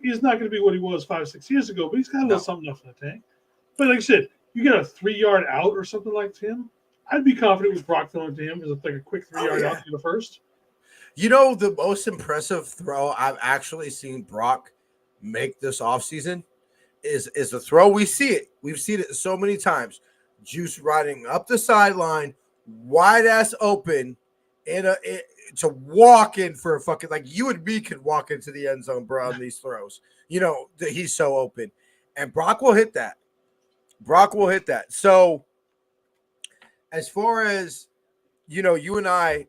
he's not going to be what he was 5-6 years ago, but he's got a little something up in the tank. But like I said, you get a 3-yard out or something like him, I'd be confident with Brock throwing to him as like a quick 3-yard out to the first. The most impressive throw I've actually seen Brock make this offseason is the throw. We see it. We've seen it so many times. Juice riding up the sideline, wide ass open, to walk in for a fucking, like, you and me could walk into the end zone, bro, on these throws. He's so open. And Brock will hit that. So as far as, you and I,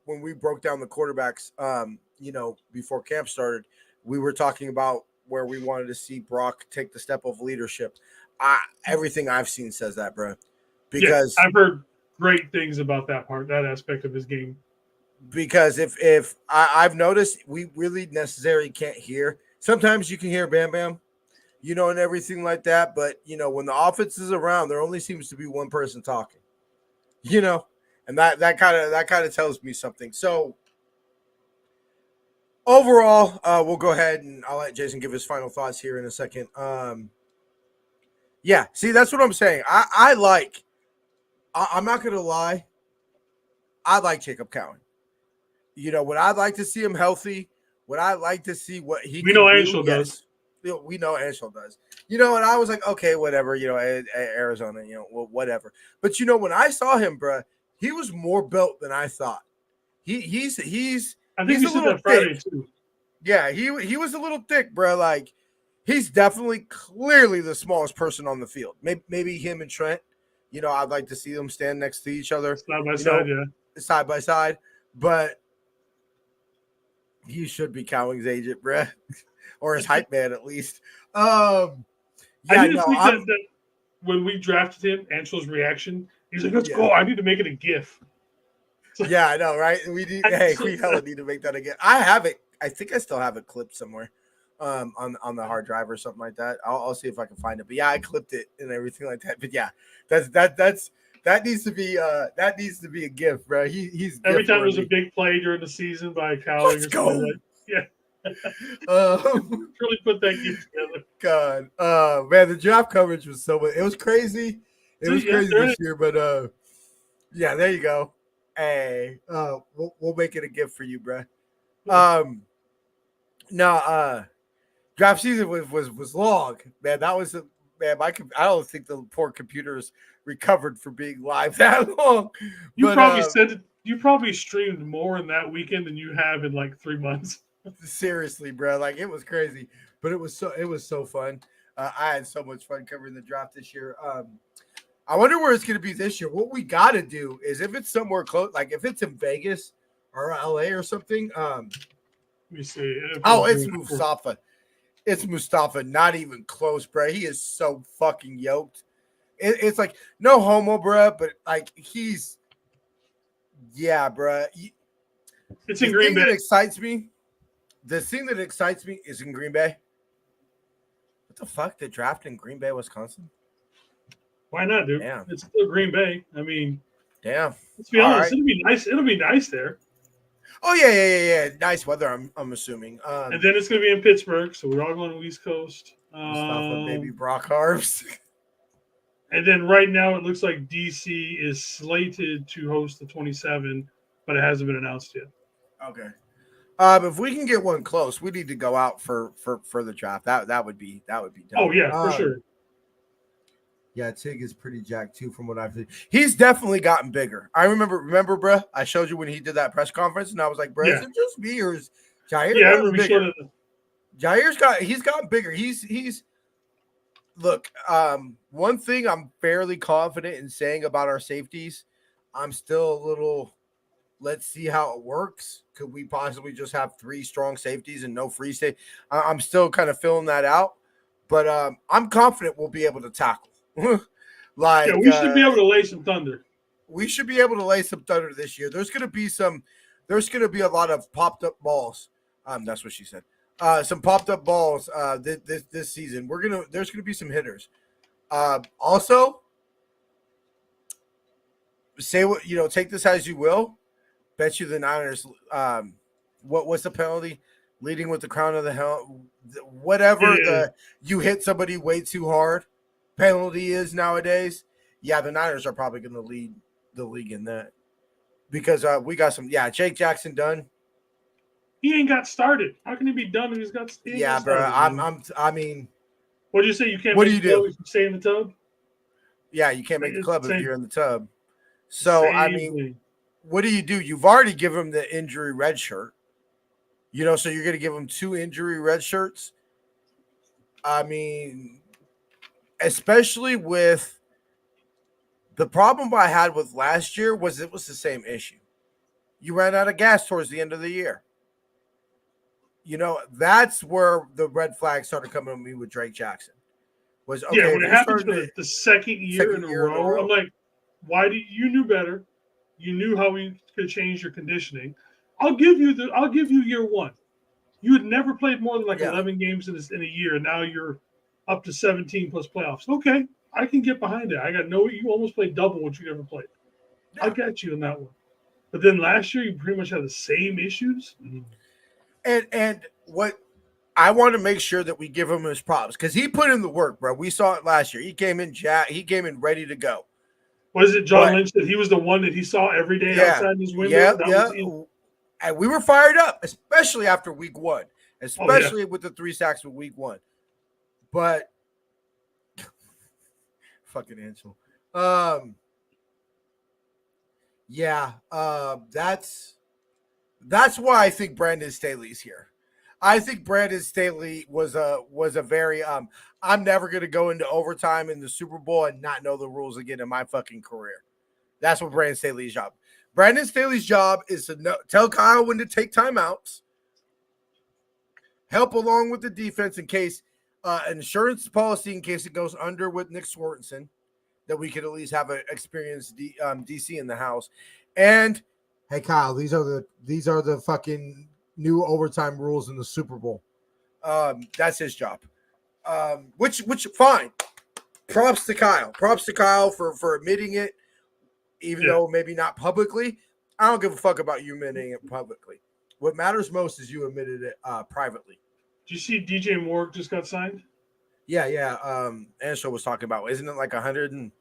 when we broke down the quarterbacks, before camp started, we were talking about where we wanted to see Brock take the step of leadership. Everything I've seen says that, bro. Because I've heard great things about that aspect of his game. Because if I've noticed, we really necessarily can't hear. Sometimes you can hear Bam Bam, and everything like that. But, when the offense is around, there only seems to be one person talking, and that kind of tells me something. So overall, we'll go ahead and I'll let Jason give his final thoughts here in a second. Yeah, see, that's what I'm saying. I'm not going to lie. I like Jacob Cowan. Would I like to see him healthy? Would I like to see what he We know Anshel does. We know Anshel does. And I was like, okay, whatever, Arizona, whatever. But, when I saw him, bro, he was more built than I thought. He's I think he's you said that Friday, too. Yeah, he was a little thick, bro. Like, he's definitely clearly the smallest person on the field. Maybe him and Trent, I'd like to see them stand next to each other. Side by side. But he should be Cowing's agent, bro. Or his hype man, at least. I didn't think that when we drafted him, Anshel's reaction, he's like, let's go. I need to make it a GIF. Yeah, I know, right? We hella need to make that again. I have it. I think I still have it clipped somewhere on the hard drive or something like that. I'll see if I can find it. But yeah, I clipped it and everything like that. But yeah, that needs to be a gift, bro. He's every time there's a big play during the season by Cowling. Let's go. Like, yeah. Really put that gift together. God, man, the draft coverage was it was crazy. It was crazy this year, but yeah, there you go. Hey, we'll make it a gift for you, bro. Draft season was long, man. That was I don't think the poor computers recovered from being live that long. You probably streamed more in that weekend than you have in like 3 months. Seriously, bro, like it was crazy, but it was so fun. I had so much fun covering the draft this year. I wonder where it's going to be this year. What we got to do is if it's somewhere close, like if it's in Vegas or LA or something. Let me see. It's Mustafa. It's Mustafa. Not even close, bro. He is so fucking yoked. It's like no homo, bro, but like he's, yeah, bro. It's in Green Bay. The thing that excites me is in Green Bay. What the fuck? They drafted in Green Bay, Wisconsin? Why not, dude? Damn. It's still Green Bay. I mean, damn. Let's be honest. Right. It'll be nice there. Oh yeah. Nice weather. I'm assuming. And then it's going to be in Pittsburgh, so we're all going to the East Coast. Mustafa baby Brock Harves. And then right now it looks like DC is slated to host the 27, but it hasn't been announced yet. Okay. If we can get one close, we need to go out for the draft. That would be dope. Oh yeah, for sure. Yeah, Tig is pretty jacked too, from what I've seen. He's definitely gotten bigger. I remember, bro. I showed you when he did that press conference, and I was like, bro, is it just me or is Jair? Yeah, I remember bigger? He's gotten bigger. He's look. One thing I'm fairly confident in saying about our safeties, I'm still a little. Let's see how it works. Could we possibly just have 3 strong safeties and no free safety? I'm still kind of filling that out, but I'm confident we'll be able to tackle. Yeah, we should be able to lay some thunder. We should be able to lay some thunder this year. There's going to be a lot of popped up balls. That's what she said. Some popped up balls this season. There's going to be some hitters. Also, say what take this as you will. Bet you the Niners. What's the penalty? Leading with the crown of the helmet. Whatever you hit somebody way too hard penalty is nowadays. Yeah, the Niners are probably going to lead the league in that because we got some. Yeah, Jake Jackson done. He ain't got started. How can he be done if he's got? Yeah, bro. I mean, what do you say? You can't. What do you do? If you stay in the tub. Yeah, you can't make the club if you're in the tub. So I mean, what do? You've already given him the injury red shirt. So you're going to give him 2 injury red shirts. I mean, especially with the problem I had with last year was it was the same issue. You ran out of gas towards the end of the year. That's where the red flag started coming to me with Drake Jackson. Was okay. Yeah, when it happened for the second year in a row, I'm like, why did you knew better? You knew how we could change your conditioning. I'll give you year 1. You had never played more than 11 games in a year, and now you're up to 17 plus playoffs. Okay, I can get behind it. You almost played double what you ever played. Yeah. I'll get you in that one. But then last year, you pretty much had the same issues. And what I want to make sure that we give him his props because he put in the work, bro. We saw it last year. He came in ready to go. Was it John Lynch that he was the one that he saw every day outside his window? Yeah. And we were fired up, especially after week 1, especially with the 3 sacks with week 1. But fucking Ansel. That's why I think Brandon Staley's here. I think Brandon Staley was a very I'm never gonna go into overtime in the Super Bowl and not know the rules again in my fucking career. That's what Brandon Staley's job. Brandon Staley's job is to tell Kyle when to take timeouts, help along with the defense in case insurance policy in case it goes under with Nick Swartenson, that we could at least have an experienced DC in the house. And hey, Kyle, these are the fucking new overtime rules in the Super Bowl. That's his job. Which fine. Props to Kyle for admitting it, even though maybe not publicly. I don't give a fuck about you admitting it publicly. What matters most is you admitted it privately. Did you see DJ Moore just got signed? Yeah. Ansel was talking about, isn't it like 100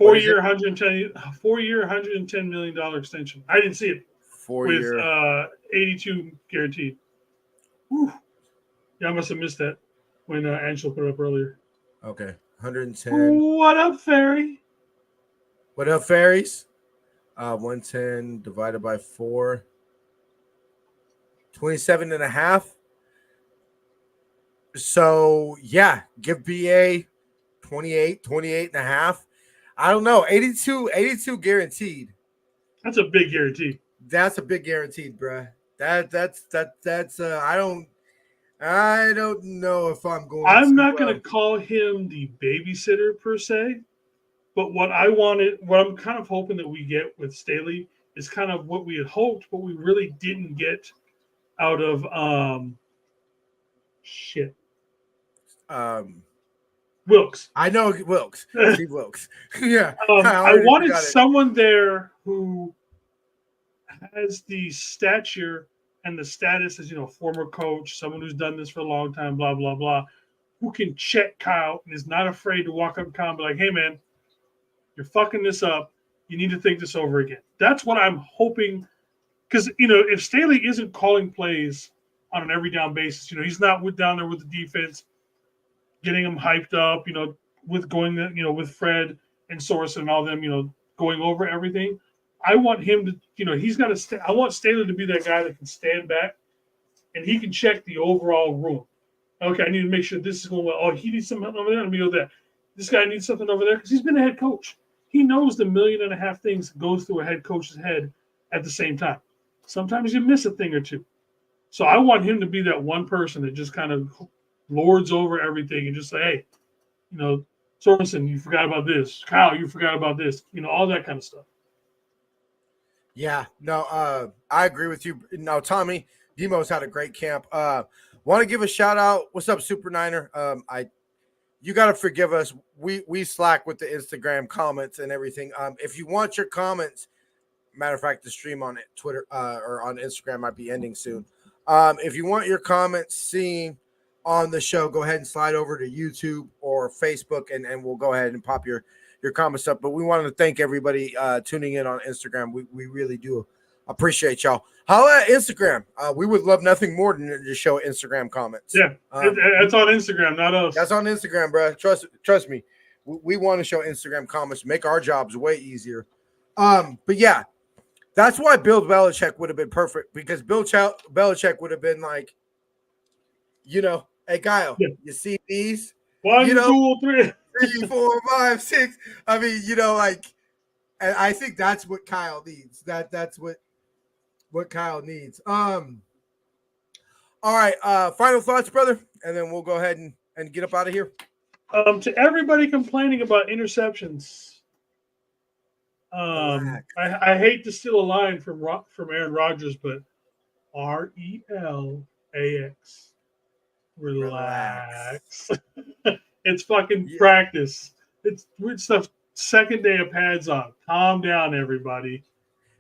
4-year, $110 million extension. I didn't see it. 4-year, 82 guaranteed. Whew. Yeah, I must have missed that when Ansel put it up earlier. Okay, 110. What up, Fairy? What up, fairies? 110 divided by 4. 27 and a half. So, yeah, give BA 28 and a half. I don't know. 82 guaranteed. That's a big guarantee. That's a big guaranteed, bruh. That's I don't know if I'm going I'm not going to call him the babysitter per se, but what I'm kind of hoping that we get with Staley is kind of what we had hoped, but we really didn't get out of Wilkes. I know Wilkes. Steve Wilkes. Yeah. I wanted someone there who has the stature and the status as, former coach, someone who's done this for a long time, blah, blah, blah, who can check Kyle and is not afraid to walk up to Kyle and be like, hey, man, you're fucking this up. You need to think this over again. That's what I'm hoping. Because, if Staley isn't calling plays on an every down basis, he's not down there with the defense, getting them hyped up, with going, with Fred and Source and all them, going over everything. I want him to, he's got to, I want Staley to be that guy that can stand back and he can check the overall room. Okay, I need to make sure this is going well. Oh, he needs something over there. Let me go that. This guy needs something over there because he's been a head coach. He knows the 1.5 million things that goes through a head coach's head at the same time. Sometimes you miss a thing or two. So I want him to be that one person that just kind of lords over everything and just say, hey, Sorensen, you forgot about this. Kyle, you forgot about this. All that kind of stuff. Yeah, no, I agree with you. Now, Tommy, Demo's had a great camp. Want to give a shout out. What's up, Super Niner? You got to forgive us. We slack with the Instagram comments and everything. If you want your comments, matter of fact, the stream on Twitter or on Instagram might be ending soon. If you want your comments seen on the show, go ahead and slide over to YouTube or Facebook, and we'll go ahead and pop your comments up. But we wanted to thank everybody tuning in on Instagram. We really do appreciate y'all. Holla at Instagram. We would love nothing more than to show Instagram comments. Yeah, it's on Instagram, not us. That's on Instagram, bro. Trust me. We want to show Instagram comments, make our jobs way easier. But yeah, that's why Bill Belichick would have been perfect, because Bill Belichick would have been like, hey, Kyle, you see these? 1, 2, 3. 3, 4, 5, 6. I mean, and I think that's what Kyle needs. That's what Kyle needs. All right. Final thoughts, brother, and then we'll go ahead and get up out of here. To everybody complaining about interceptions, I hate to steal a line from Aaron Rodgers, but RELAX. Relax. It's fucking practice. It's weird stuff. Second day of pads on. Calm down, everybody.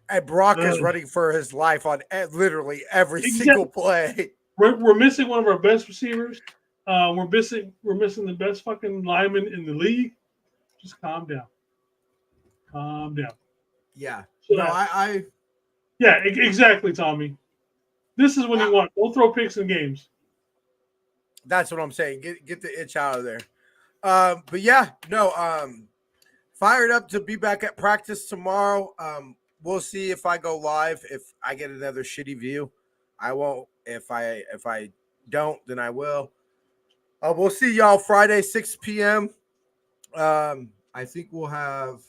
And Brock is running for his life on literally every single play. We're missing one of our best receivers. We're missing the best fucking lineman in the league. Just calm down. Calm down. Yeah. So no, Yeah, exactly, Tommy. This is what you want. Don't throw picks in games. That's what I'm saying. Get the itch out of there. But yeah, no. Fired up to be back at practice tomorrow. We'll see if I go live. If I get another shitty view, I won't. If I don't, then I will. We'll see y'all Friday, 6 p.m. I think we'll have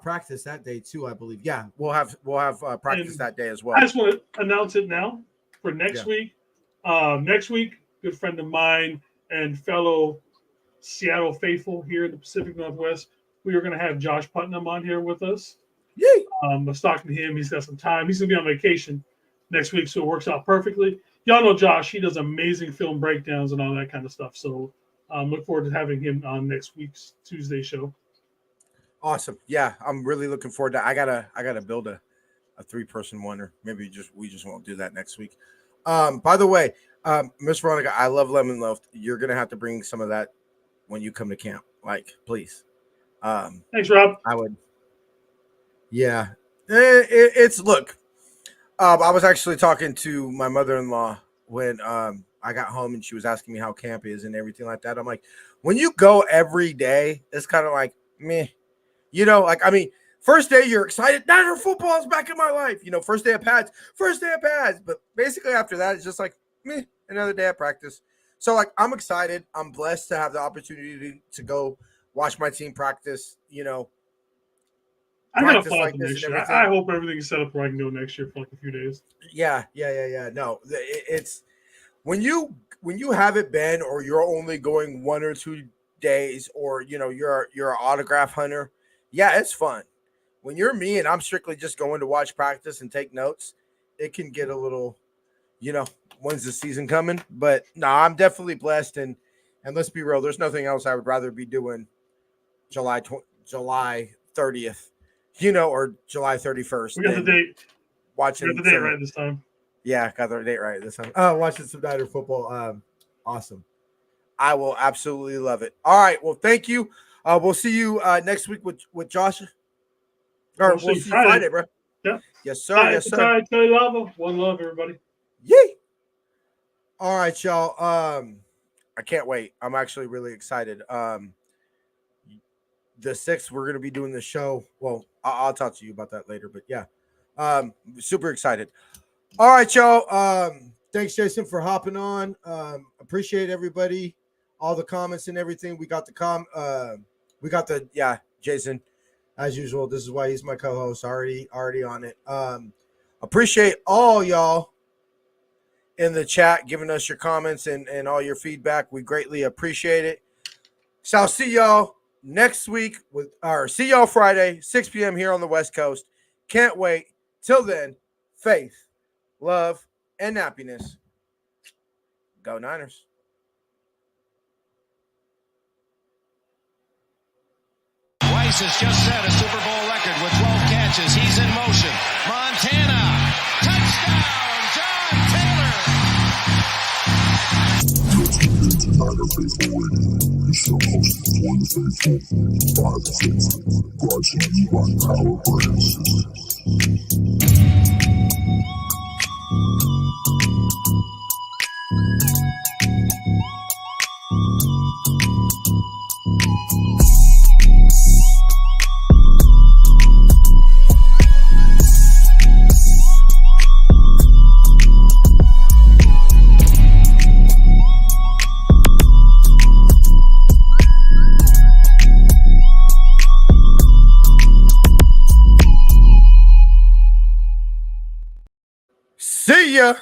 practice that day too, I believe. Yeah, we'll have practice that day as well. I just want to announce it now for next week. Next week, good friend of mine and fellow Seattle faithful here in the Pacific Northwest, we are going to have Josh Putnam on here with us. Yay! I was talking to him. He's got some time. He's going to be on vacation next week, so it works out perfectly. Y'all know Josh. He does amazing film breakdowns and all that kind of stuff. So look forward to having him on next week's Tuesday show. Awesome. Yeah, I'm really looking forward to. I gotta build a 3-person wonder. Maybe we just won't do that next week. By the way, Miss Veronica, I love lemon loaf. You're gonna have to bring some of that when you come to camp. Like, please. Thanks, Rob. I would. Yeah, it's look. I was actually talking to my mother-in-law when I got home, and she was asking me how camp is and everything like that. I'm like, when you go every day, it's kind of like meh. Like, I mean, first day you're excited. Niner football is back in my life. First day of pads. But basically after that, it's just like meh, another day of practice. So like, I'm excited. I'm blessed to have the opportunity to go watch my team practice. I gotta follow like next year. I hope everything's set up where I can go next year for like a few days. Yeah. No, it's when you haven't been, or you're only going 1 or 2 days, or you're an autograph hunter. Yeah, it's fun. When you're me and I'm strictly just going to watch practice and take notes, it can get a little, when's the season coming? But no, I'm definitely blessed, and let's be real, there's nothing else I would rather be doing July 30th. Or July 31st. We got the date. watching Got the date right this time. Yeah, got the date right this time. Watching some Niner football. Awesome. I will absolutely love it. All right. Well, thank you. We'll see you next week with Josh. Or we'll see you Friday, bro. Yeah. Yes, sir. Yes, sir. All right, Kelly Lava. One love, everybody. Yay. All right, y'all. I can't wait. I'm actually really excited. The 6th, we're gonna be doing the show. Well, I'll talk to you about that later, but yeah. Super excited. All right, y'all. Thanks, Jason, for hopping on. Appreciate everybody, all the comments and everything. We got Jason, as usual. This is why he's my co-host. Already on it. Appreciate all y'all in the chat giving us your comments and all your feedback. We greatly appreciate it. So I'll see y'all next week see y'all Friday, 6 p.m. here on the West Coast. Can't wait. Till then, faith, love, and happiness. Go Niners. Rice has just set a Super Bowl record with 12 catches. He's in motion. Montana. Touchdown, John Taylor. You're tuned into Niner Faithful Radio, the show hosted for the faithful, 5 cents, brought to you by Power See ya.